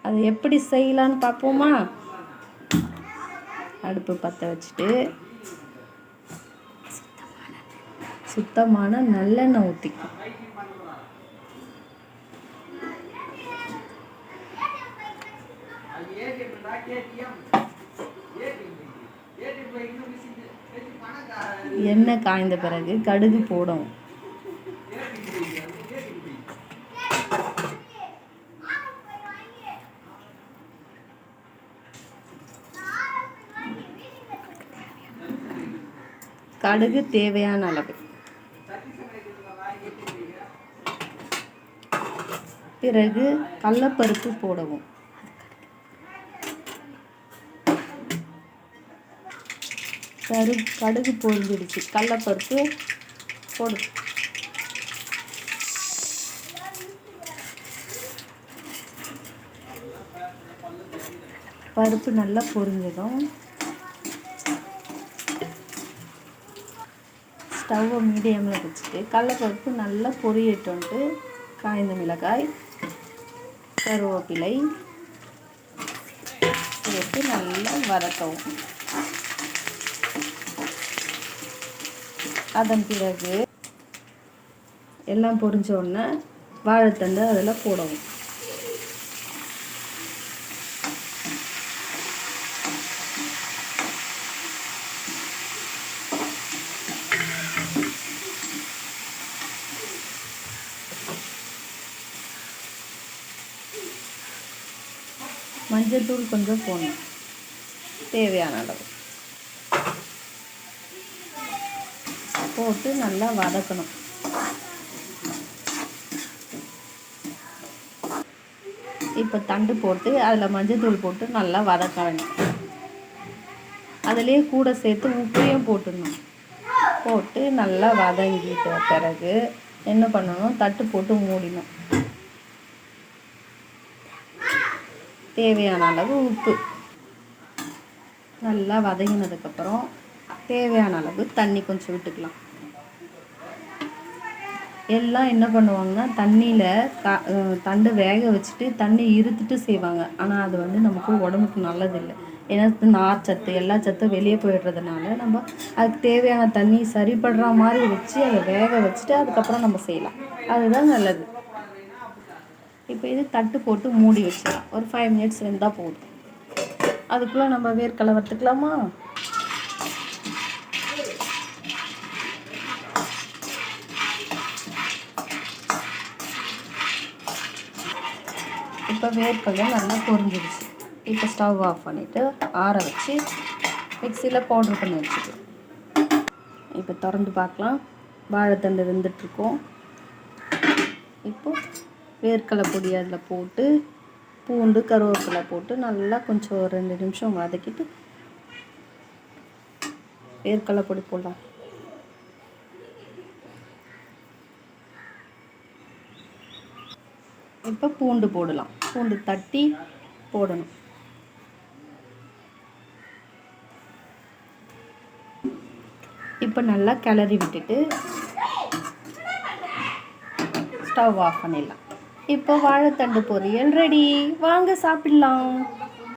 அது எப்படி செய்யலான்னு பார்ப்போமா? அடுப்பு பற்ற வச்சுட்டு சுத்தமான நல்லெண்ணெய் ஊற்றிக்கும். எண்ணெய் காய்ந்த பிறகு கடுகு போடும். கடுகு தேவையான அளவு. பிறகு கடலைப்பருப்பு போடவும். கடுகு பொரிஞ்சிடுச்சு, கடலைப்பருப்பு போடு. பருப்பு நல்லா பொரிஞ்சதும் ஸ்டவ்வை மீடியமில் வச்சுட்டு கடலைப்பருப்பு நல்லா பொரியட்டுன்ட்டு காய்ந்த மிளகாய், கருவேப்பிலை சேர்த்து நல்லா வதக்கவும். அதன் பிறகு எல்லாம் பொரிஞ்ச உடனே வாழைத்தண்டு அதில் போடவும். மஞ்சள் தூள் கொஞ்சம் போடணும், தேவையான அளவு போட்டு நல்லா வதக்கணும். இப்போ தண்டு போட்டு அதில் மஞ்சள் தூள் போட்டு நல்லா வதக்க வேணும். அதிலே கூட சேர்த்து உப்பையும் போட்டுடணும். போட்டு நல்லா வதங்கிட்ட பிறகு என்ன பண்ணணும், தட்டு போட்டு மூடிடணும். தேவையான அளவு உப்பு. நல்லா வதங்கினதுக்கப்புறம் தேவையான அளவு தண்ணி கொஞ்சம் விட்டுக்கலாம். எல்லாம் என்ன பண்ணுவாங்கன்னா தண்ணியில் தண்டை வேக வச்சுட்டு தண்ணி இருத்துட்டு செய்வாங்க. ஆனால் அது வந்து நமக்கு உடம்புக்கு நல்லதில்லை. ஏன்னா நார் சத்து எல்லா சத்தும் வெளியே போயிடுறதுனால நம்ம அதுக்கு தேவையான தண்ணி சரிப்படுற மாதிரி வச்சு அதை வேக வச்சுட்டு அதுக்கப்புறம் நம்ம செய்யலாம். அதுதான் நல்லது. இப்போ இது தட்டு போட்டு மூடி வச்சிடலாம். ஒரு 5 மினிட்ஸ் வெந்தால் போதும். அதுக்குள்ளே நம்ம வேர்க்கடலை வறுத்துக்கலாமா? இப்போ வேர்க்கடலை நல்லா பொரிஞ்சிடுச்சு. இப்போ ஸ்டவ் ஆஃப் பண்ணிவிட்டு ஆற வச்சு மிக்சியில் பவுட்ரு பண்ணி வச்சுக்கலாம். இப்போ திறந்து பார்க்கலாம். வாழைத்தண்டு வெந்துட்டுருக்கோம். இப்போது வேர்க்கடலை பொடி அதில் போட்டு பூண்டு கருவேப்பிலை போட்டு நல்லா கொஞ்சம் 2 நிமிஷம் வதக்கிட்டு வேர்க்கடலை பொடி போடலாம். இப்போ பூண்டு போடலாம். பூண்டு தட்டி போடணும். இப்போ நல்லா கிளறி விட்டுட்டு ஸ்டவ் ஆஃப் பண்ணிடலாம். இப்போ வாழைத்தண்டு பொரியல் ரெடி. வாங்க சாப்பிடலாம்.